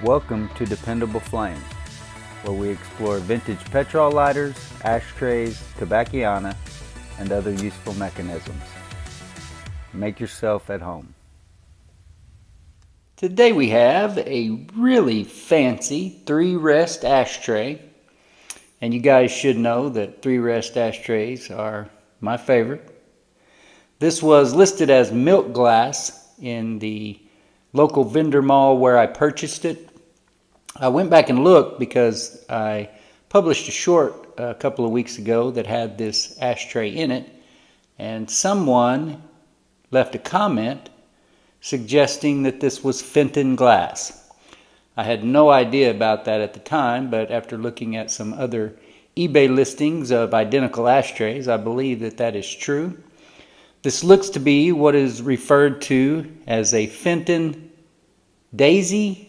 Welcome to Dependable Flame, where we explore vintage petrol lighters, ashtrays, tobacconiana, and other useful mechanisms. Make yourself at home. Today we have a really fancy 3-rest ashtray. And you guys should know that 3-rest ashtrays are my favorite. This was listed as milk glass in the local vendor mall where I purchased it. I went back and looked because I published a short a couple of weeks ago that had this ashtray in it, and someone left a comment suggesting that this was Fenton glass. I had no idea about that at the time, but after looking at some other eBay listings of identical ashtrays, I believe that that is true. This looks to be what is referred to as a Fenton daisy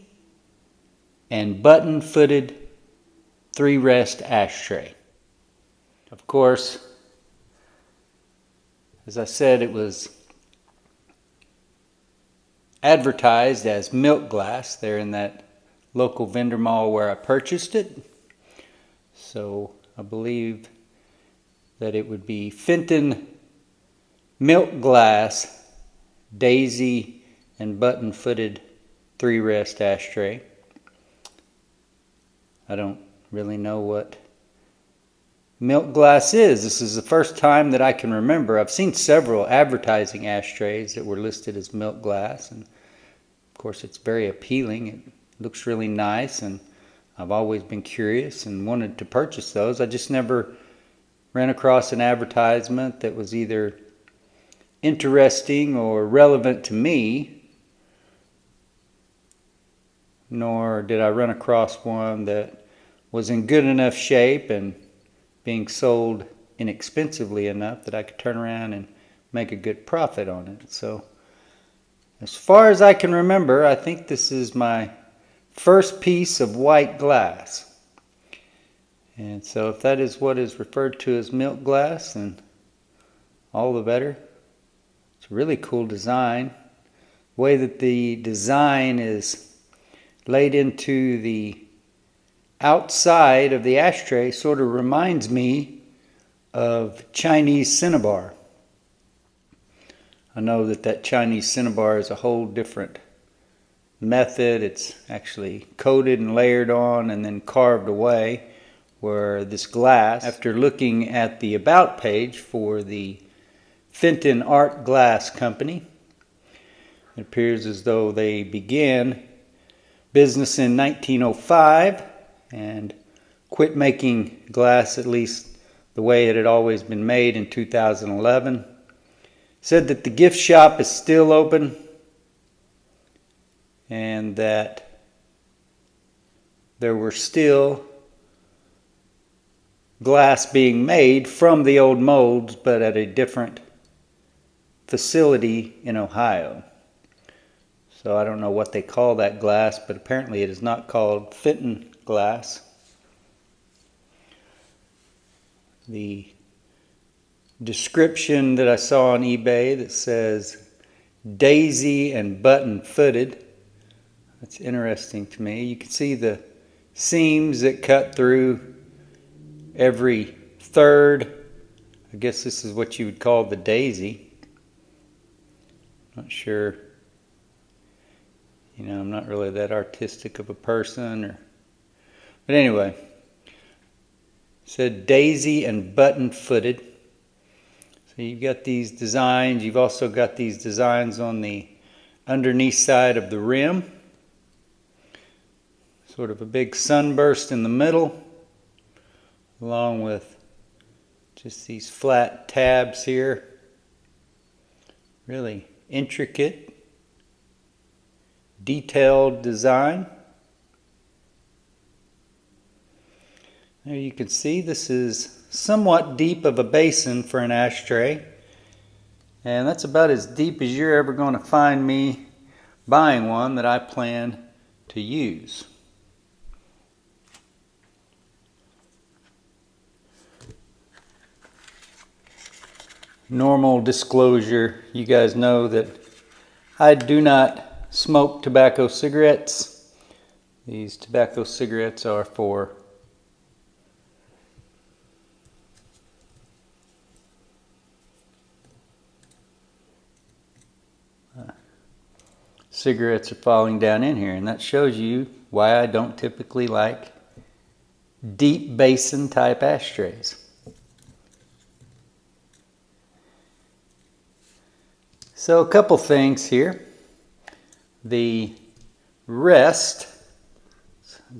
and button-footed 3-rest ashtray. Of course, as I said, it was advertised as milk glass there in that local vendor mall where I purchased it. So I believe that it would be Fenton milk glass daisy and button-footed 3-rest ashtray. I don't really know what milk glass is. This is the first time that I can remember. I've seen several advertising ashtrays that were listed as milk glass, and of course it's very appealing. It looks really nice, and I've always been curious and wanted to purchase those. I just never ran across an advertisement that was either interesting or relevant to me, nor did I run across one that was in good enough shape and being sold inexpensively enough that I could turn around and make a good profit on it. So as far as I can remember, I think this is my first piece of white glass. And so if that is what is referred to as milk glass, then all the better. It's a really cool design. The way that the design is laid into the outside of the ashtray sort of reminds me of Chinese cinnabar. I know that Chinese cinnabar is a whole different method. It's actually coated and layered on and then carved away, where this glass, after looking at the about page for the Fenton Art Glass Company, it appears as though they began business in 1905 and quit making glass, at least the way it had always been made, in 2011. Said that the gift shop is still open and that there were still glass being made from the old molds, but at a different facility in Ohio. So I don't know what they call that glass, but apparently it is not called Fenton glass. The description that I saw on eBay that says daisy and button-footed, that's interesting to me. You can see the seams that cut through every third. I guess this is what you would call the daisy. Not sure. I'm not really that artistic of a person. But anyway, it said daisy and button-footed. So you've got these designs. You've also got these designs on the underneath side of the rim. Sort of a big sunburst in the middle, along with just these flat tabs here. Really intricate, detailed design. There you can see this is somewhat deep of a basin for an ashtray, and that's about as deep as you're ever going to find me buying one that I plan to use. Normal disclosure, you guys know that I do not smoke tobacco cigarettes. These tobacco cigarettes are for cigarettes are falling down in here, and that shows you why I don't typically like deep basin type ashtrays. So a couple things here. The rest,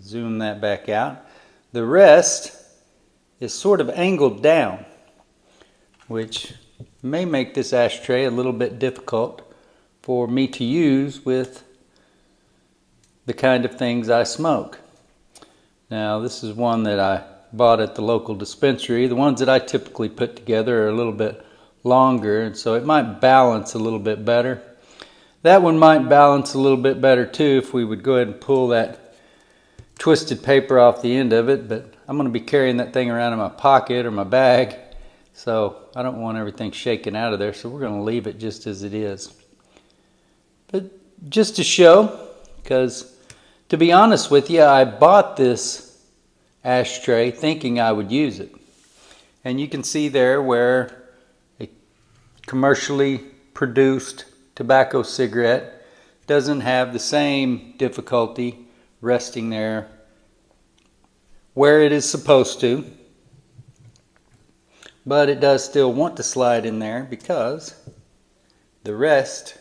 zoom that back out, the rest is sort of angled down, which may make this ashtray a little bit difficult for me to use with the kind of things I smoke. Now, this is one that I bought at the local dispensary. The ones that I typically put together are a little bit longer, and so it might balance a little bit better. That one might balance a little bit better too if we would go ahead and pull that twisted paper off the end of it, but I'm going to be carrying that thing around in my pocket or my bag, so I don't want everything shaking out of there, so we're going to leave it just as it is. But just to show, because to be honest with you, I bought this ashtray thinking I would use it. And you can see there where a commercially produced tobacco cigarette doesn't have the same difficulty resting there where it is supposed to. But it does still want to slide in there because the rest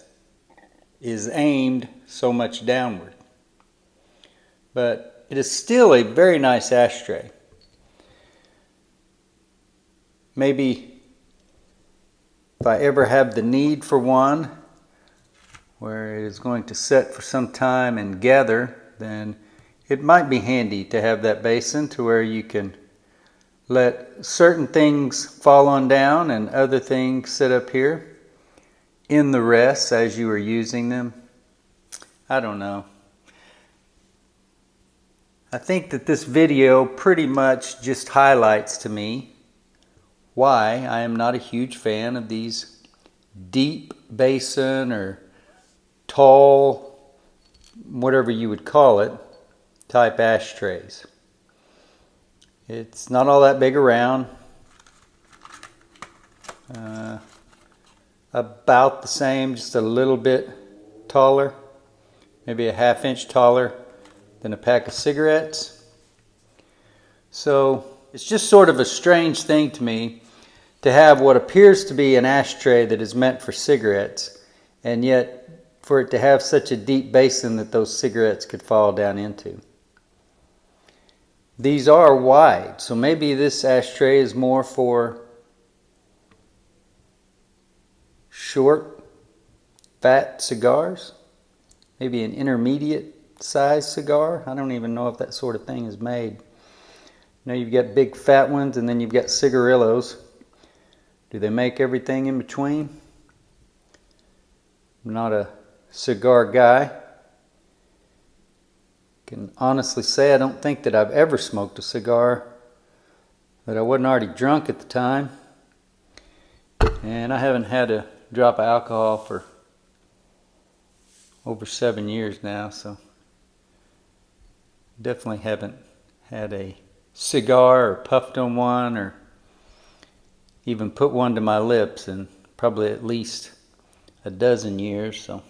is aimed so much downward. But it is still a very nice ashtray. Maybe if I ever have the need for one where it is going to set for some time and gather, then it might be handy to have that basin to where you can let certain things fall on down and other things sit up here in the rests as you are using them. I don't know. I think that this video pretty much just highlights to me why I am not a huge fan of these deep basin or tall, whatever you would call it, type ashtrays. It's not all that big around. About the same, just a little bit taller, maybe a ½ inch taller than a pack of cigarettes. So it's just sort of a strange thing to me to have what appears to be an ashtray that is meant for cigarettes, and yet for it to have such a deep basin that those cigarettes could fall down into. These are wide, so maybe this ashtray is more for short, fat cigars. Maybe an intermediate size cigar. I don't even know if that sort of thing is made. Now you've got big fat ones and then you've got cigarillos. Do they make everything in between? I'm not a cigar guy. Can honestly say I don't think that I've ever smoked a cigar that I wasn't already drunk at the time. And I haven't had a drop of alcohol for over 7 years now, so definitely haven't had a cigar or puffed on one or even put one to my lips in probably at least a dozen years. So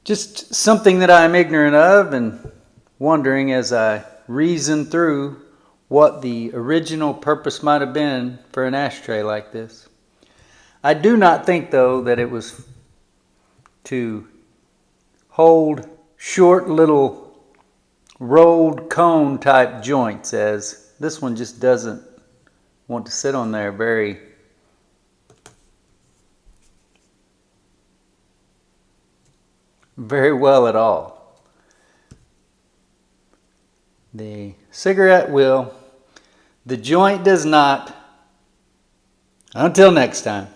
just something that I'm ignorant of and wondering as I reason through what the original purpose might have been for an ashtray like this. I do not think, though, that it was to hold short little rolled cone type joints, as this one just doesn't want to sit on there very well at all. The cigarette will, the joint does not. Until next time.